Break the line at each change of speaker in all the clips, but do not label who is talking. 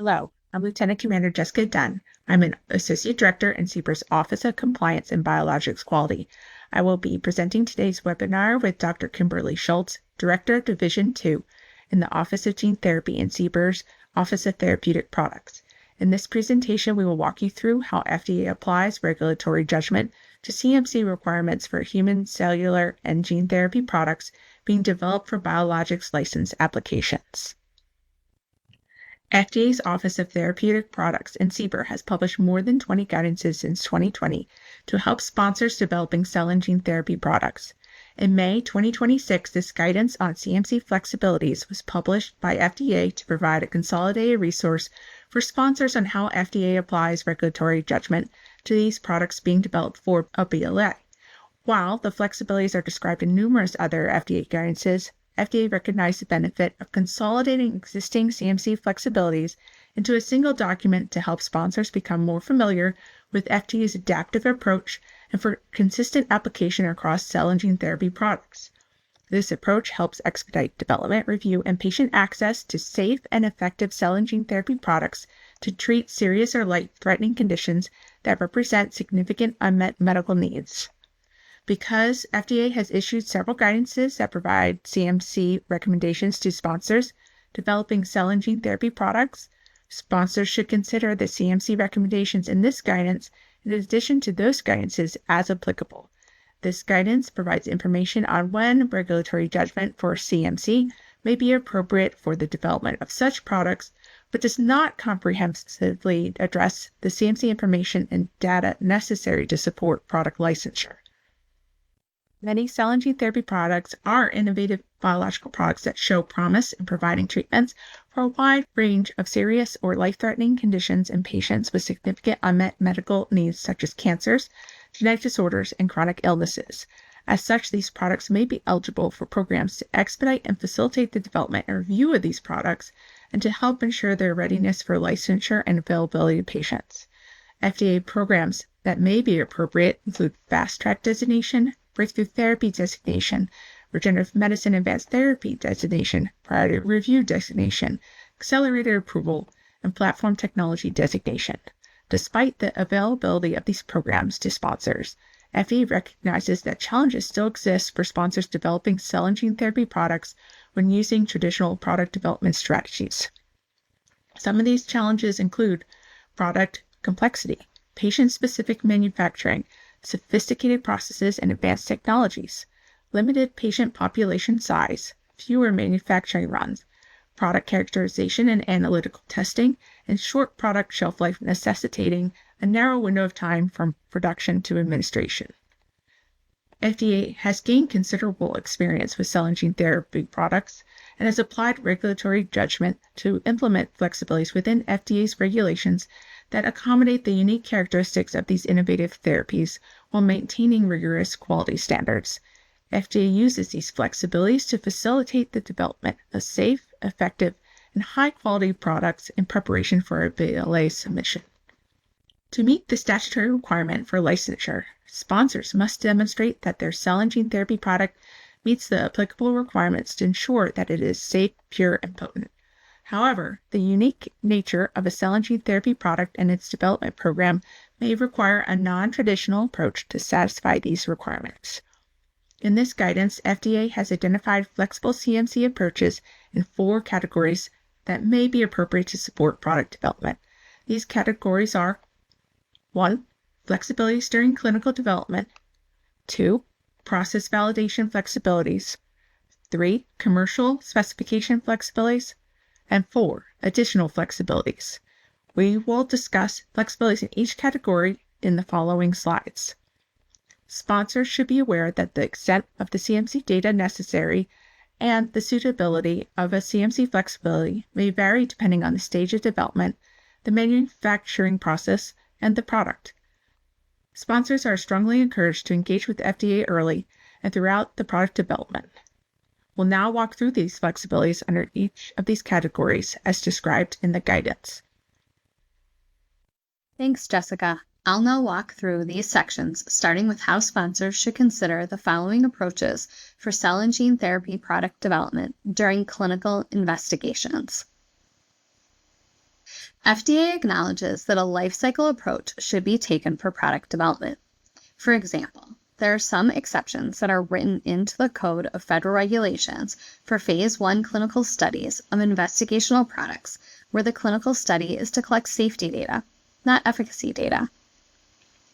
Hello, I'm Lieutenant Commander Jessica Dunn. I'm an Associate Director in CBER's Office of Compliance and Biologics Quality. I will be presenting today's webinar with Dr. Kimberly Schultz, Director of Division 2 in the Office of Gene Therapy in CBER's Office of Therapeutic Products. In this presentation, we will walk you through how FDA applies regulatory judgment to CMC requirements for human cellular and gene therapy products being developed for biologics license applications. FDA's Office of Therapeutic Products and CBER has published more than 20 guidances since 2020 to help sponsors developing cell and gene therapy products. In May 2026, this guidance on CMC flexibilities was published by FDA to provide a consolidated resource for sponsors on how FDA applies regulatory judgment to these products being developed for a BLA. While the flexibilities are described in numerous other FDA guidances, FDA recognized the benefit of consolidating existing CMC flexibilities into a single document to help sponsors become more familiar with FDA's adaptive approach and for consistent application across cell and gene therapy products. This approach helps expedite development, review, and patient access to safe and effective cell and gene therapy products to treat serious or life-threatening conditions that represent significant unmet medical needs. Because FDA has issued several guidances that provide CMC recommendations to sponsors developing cell and gene therapy products, sponsors should consider the CMC recommendations in this guidance in addition to those guidances as applicable. This guidance provides information on when regulatory judgment for CMC may be appropriate for the development of such products, but does not comprehensively address the CMC information and data necessary to support product licensure. Many cell and gene therapy products are innovative biological products that show promise in providing treatments for a wide range of serious or life-threatening conditions in patients with significant unmet medical needs such as cancers, genetic disorders, and chronic illnesses. As such, these products may be eligible for programs to expedite and facilitate the development and review of these products and to help ensure their readiness for licensure and availability to patients. FDA programs that may be appropriate include Fast Track designation, Breakthrough Therapy designation, Regenerative Medicine Advanced Therapy designation, Priority Review designation, Accelerated Approval, and Platform Technology designation. Despite the availability of these programs to sponsors, FDA recognizes that challenges still exist for sponsors developing cell and gene therapy products when using traditional product development strategies. Some of these challenges include product complexity, patient-specific manufacturing, sophisticated processes and advanced technologies, limited patient population size, fewer manufacturing runs, product characterization and analytical testing, and short product shelf life necessitating a narrow window of time from production to administration. FDA has gained considerable experience with cell and gene therapy products and has applied regulatory judgment to implement flexibilities within FDA's regulations that accommodate the unique characteristics of these innovative therapies while maintaining rigorous quality standards. FDA uses these flexibilities to facilitate the development of safe, effective, and high-quality products in preparation for a BLA submission. To meet the statutory requirement for licensure, sponsors must demonstrate that their cell and gene therapy product meets the applicable requirements to ensure that it is safe, pure, and potent. However, the unique nature of a cell and gene therapy product and its development program may require a non-traditional approach to satisfy these requirements. In this guidance, FDA has identified flexible CMC approaches in 4 categories that may be appropriate to support product development. These categories are 1. Flexibilities during clinical development. 2. Process validation flexibilities. 3. Commercial specification flexibilities. And 4. Additional flexibilities. We will discuss flexibilities in each category in the following slides. Sponsors should be aware that the extent of the CMC data necessary and the suitability of a CMC flexibility may vary depending on the stage of development, the manufacturing process, and the product. Sponsors are strongly encouraged to engage with FDA early and throughout the product development. We'll now walk through these flexibilities under each of these categories as described in the guidance.
Thanks, Jessica. I'll now walk through these sections, starting with how sponsors should consider the following approaches for cell and gene therapy product development during clinical investigations. FDA acknowledges that a life cycle approach should be taken for product development. For example, there are some exceptions that are written into the Code of Federal Regulations for Phase 1 clinical studies of investigational products where the clinical study is to collect safety data, not efficacy data.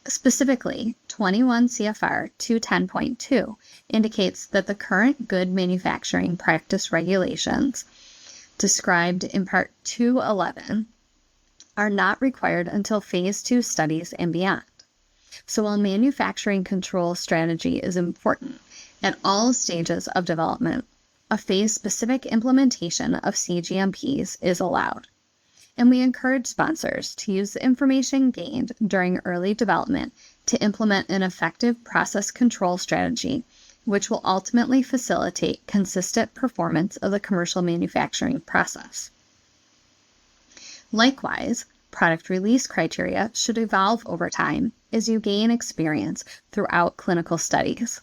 Specifically, 21 CFR 210.2 indicates that the current good manufacturing practice regulations described in Part 211 are not required until Phase 2 studies and beyond. So while manufacturing control strategy is important at all stages of development, a phase-specific implementation of CGMPs is allowed. And we encourage sponsors to use the information gained during early development to implement an effective process control strategy, which will ultimately facilitate consistent performance of the commercial manufacturing process. Likewise, product release criteria should evolve over time as you gain experience throughout clinical studies.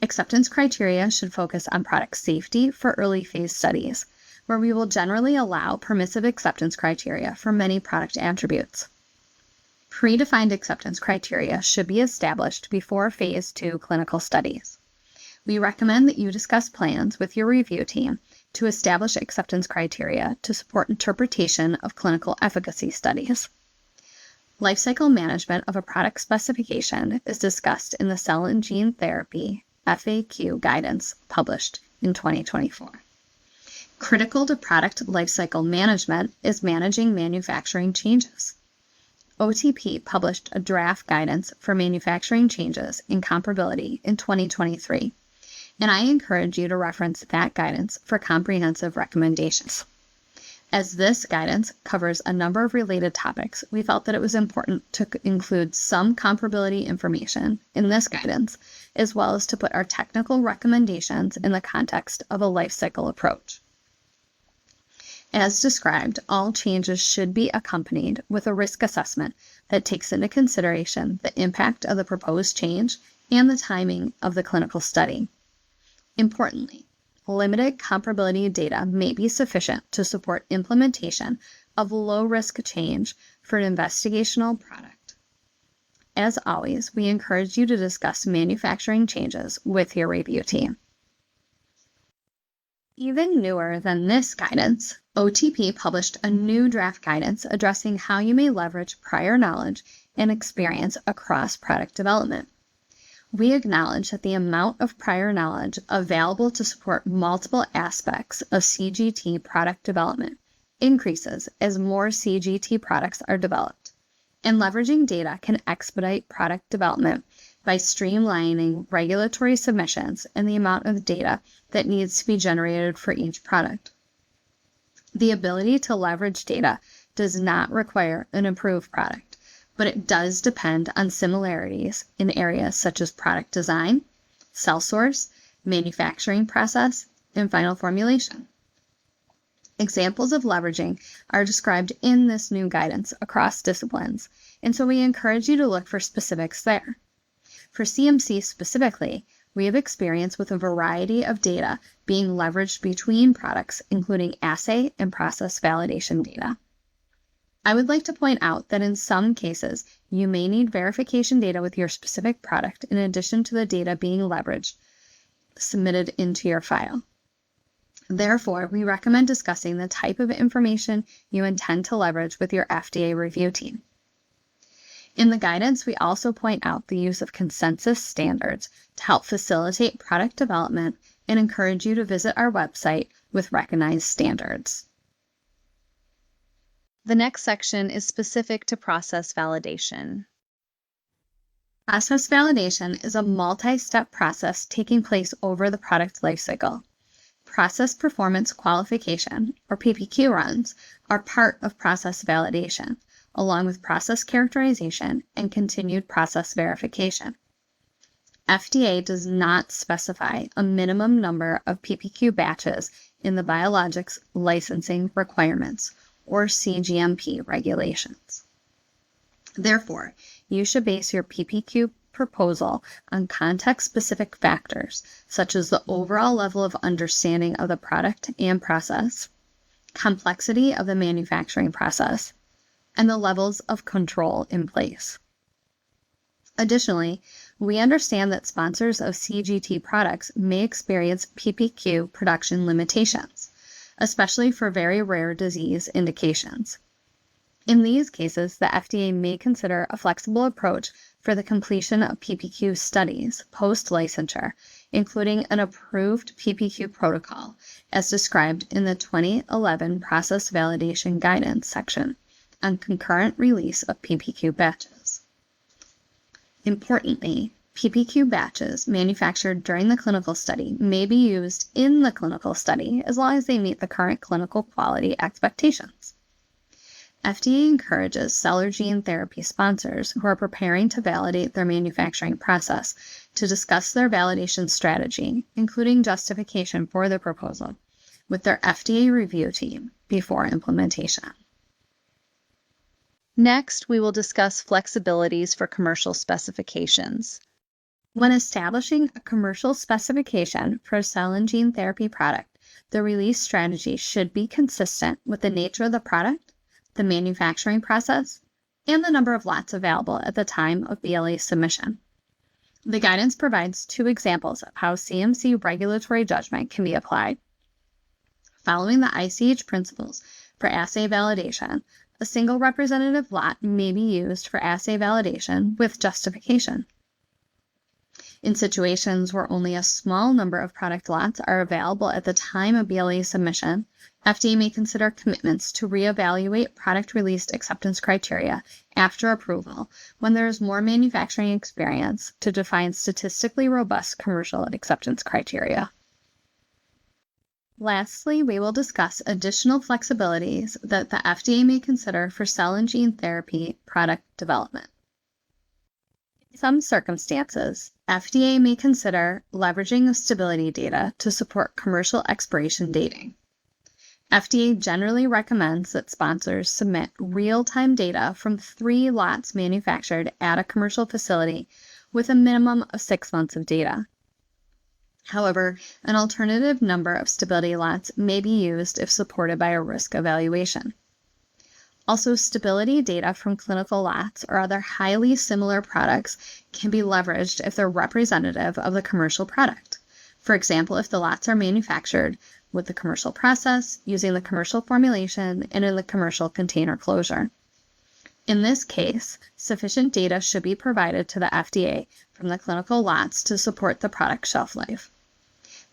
Acceptance criteria should focus on product safety for early phase studies, where we will generally allow permissive acceptance criteria for many product attributes. Predefined acceptance criteria should be established before Phase 2 clinical studies. We recommend that you discuss plans with your review team to establish acceptance criteria to support interpretation of clinical efficacy studies. Lifecycle management of a product specification is discussed in the Cell and Gene Therapy FAQ guidance published in 2024. Critical to product lifecycle management is managing manufacturing changes. OTP published a draft guidance for manufacturing changes in comparability in 2023, and I encourage you to reference that guidance for comprehensive recommendations. As this guidance covers a number of related topics, we felt that it was important to include some comparability information in this guidance, as well as to put our technical recommendations in the context of a life cycle approach. As described, all changes should be accompanied with a risk assessment that takes into consideration the impact of the proposed change and the timing of the clinical study. Importantly, limited comparability data may be sufficient to support implementation of low-risk change for an investigational product. As always, we encourage you to discuss manufacturing changes with your review team. Even newer than this guidance, OTP published a new draft guidance addressing how you may leverage prior knowledge and experience across product development. We acknowledge that the amount of prior knowledge available to support multiple aspects of CGT product development increases as more CGT products are developed, and leveraging data can expedite product development by streamlining regulatory submissions and the amount of data that needs to be generated for each product. The ability to leverage data does not require an approved product, but it does depend on similarities in areas such as product design, cell source, manufacturing process, and final formulation. Examples of leveraging are described in this new guidance across disciplines, and so we encourage you to look for specifics there. For CMC specifically, we have experience with a variety of data being leveraged between products, including assay and process validation data. I would like to point out that in some cases, you may need verification data with your specific product in addition to the data being leveraged, submitted into your file. Therefore, we recommend discussing the type of information you intend to leverage with your FDA review team. In the guidance, we also point out the use of consensus standards to help facilitate product development and encourage you to visit our website with recognized standards. The next section is specific to process validation. Process validation is a multi-step process taking place over the product lifecycle. Process performance qualification, or PPQ runs, are part of process validation, along with process characterization and continued process verification. FDA does not specify a minimum number of PPQ batches in the Biologics Licensing Requirements, or CGMP regulations. Therefore, you should base your PPQ proposal on context-specific factors, such as the overall level of understanding of the product and process, complexity of the manufacturing process, and the levels of control in place. Additionally, we understand that sponsors of CGT products may experience PPQ production limitations, especially for very rare disease indications. In these cases, the FDA may consider a flexible approach for the completion of PPQ studies post-licensure, including an approved PPQ protocol as described in the 2011 Process Validation Guidance section on concurrent release of PPQ batches. Importantly, PPQ batches manufactured during the clinical study may be used in the clinical study as long as they meet the current clinical quality expectations. FDA encourages cell or gene therapy sponsors who are preparing to validate their manufacturing process to discuss their validation strategy, including justification for the proposal, with their FDA review team before implementation. Next, we will discuss flexibilities for commercial specifications. When establishing a commercial specification for a cell and gene therapy product, the release strategy should be consistent with the nature of the product, the manufacturing process, and the number of lots available at the time of BLA submission. The guidance provides two examples of how CMC regulatory judgment can be applied. Following the ICH principles for assay validation, a single representative lot may be used for assay validation with justification. In situations where only a small number of product lots are available at the time of BLA submission, FDA may consider commitments to reevaluate product release acceptance criteria after approval when there is more manufacturing experience to define statistically robust commercial acceptance criteria. Lastly, we will discuss additional flexibilities that the FDA may consider for cell and gene therapy product development. In some circumstances, FDA may consider leveraging of stability data to support commercial expiration dating. FDA generally recommends that sponsors submit real-time data from 3 lots manufactured at a commercial facility with a minimum of 6 months of data. However, an alternative number of stability lots may be used if supported by a risk evaluation. Also, stability data from clinical lots or other highly similar products can be leveraged if they're representative of the commercial product. For example, if the lots are manufactured with the commercial process, using the commercial formulation, and in the commercial container closure. In this case, sufficient data should be provided to the FDA from the clinical lots to support the product shelf life.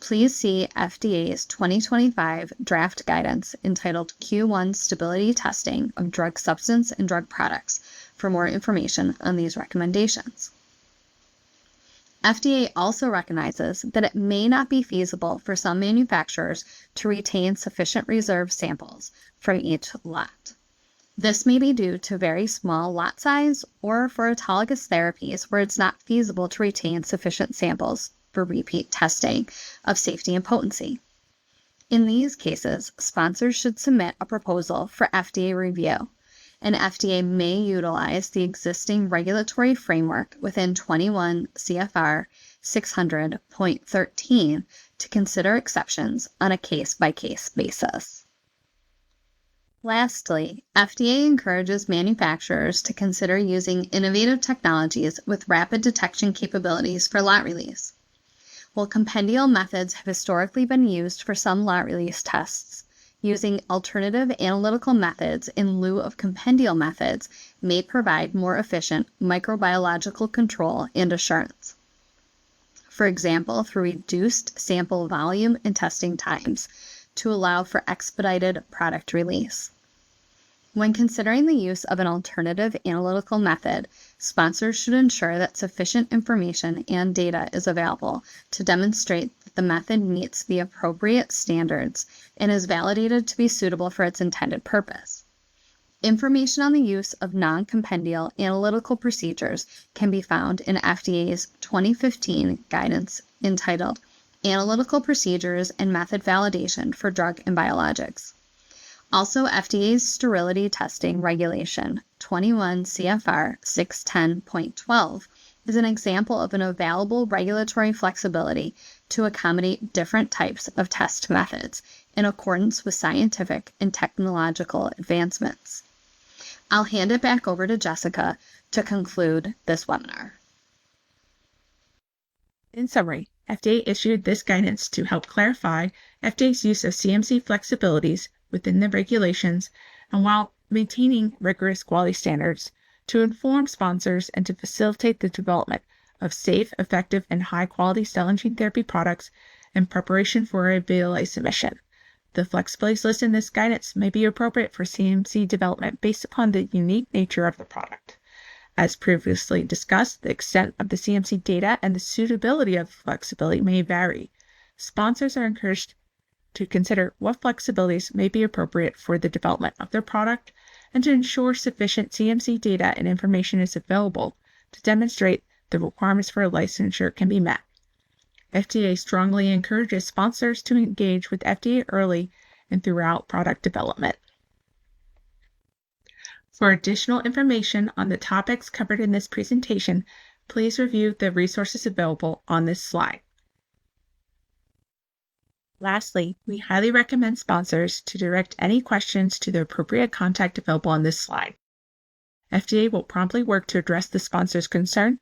Please see FDA's 2025 draft guidance entitled Q1 Stability Testing of Drug Substance and Drug Products for more information on these recommendations. FDA also recognizes that it may not be feasible for some manufacturers to retain sufficient reserve samples from each lot. This may be due to very small lot size or for autologous therapies where it's not feasible to retain sufficient samples for repeat testing of safety and potency. In these cases, sponsors should submit a proposal for FDA review, and FDA may utilize the existing regulatory framework within 21 CFR 600.13 to consider exceptions on a case-by-case basis. Lastly, FDA encourages manufacturers to consider using innovative technologies with rapid detection capabilities for lot release. While compendial methods have historically been used for some lot release tests, using alternative analytical methods in lieu of compendial methods may provide more efficient microbiological control and assurance. For example, through reduced sample volume and testing times to allow for expedited product release. When considering the use of an alternative analytical method, sponsors should ensure that sufficient information and data is available to demonstrate that the method meets the appropriate standards and is validated to be suitable for its intended purpose. Information on the use of non-compendial analytical procedures can be found in FDA's 2015 guidance entitled Analytical Procedures and Method Validation for Drug and Biologics. Also, FDA's sterility testing regulation, 21 CFR 610.12, is an example of an available regulatory flexibility to accommodate different types of test methods in accordance with scientific and technological advancements. I'll hand it back over to Jessica to conclude this webinar.
In summary, FDA issued this guidance to help clarify FDA's use of CMC flexibilities within the regulations and while maintaining rigorous quality standards to inform sponsors and to facilitate the development of safe, effective, and high-quality cell and gene therapy products in preparation for a BLA submission. The flexibilities listed in this guidance may be appropriate for CMC development based upon the unique nature of the product. As previously discussed, the extent of the CMC data and the suitability of flexibility may vary. Sponsors are encouraged to consider what flexibilities may be appropriate for the development of their product and to ensure sufficient CMC data and information is available to demonstrate the requirements for a licensure can be met. FDA strongly encourages sponsors to engage with FDA early and throughout product development. For additional information on the topics covered in this presentation, please review the resources available on this slide. Lastly, we highly recommend sponsors to direct any questions to the appropriate contact available on this slide. FDA will promptly work to address the sponsor's concern.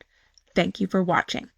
Thank you for watching.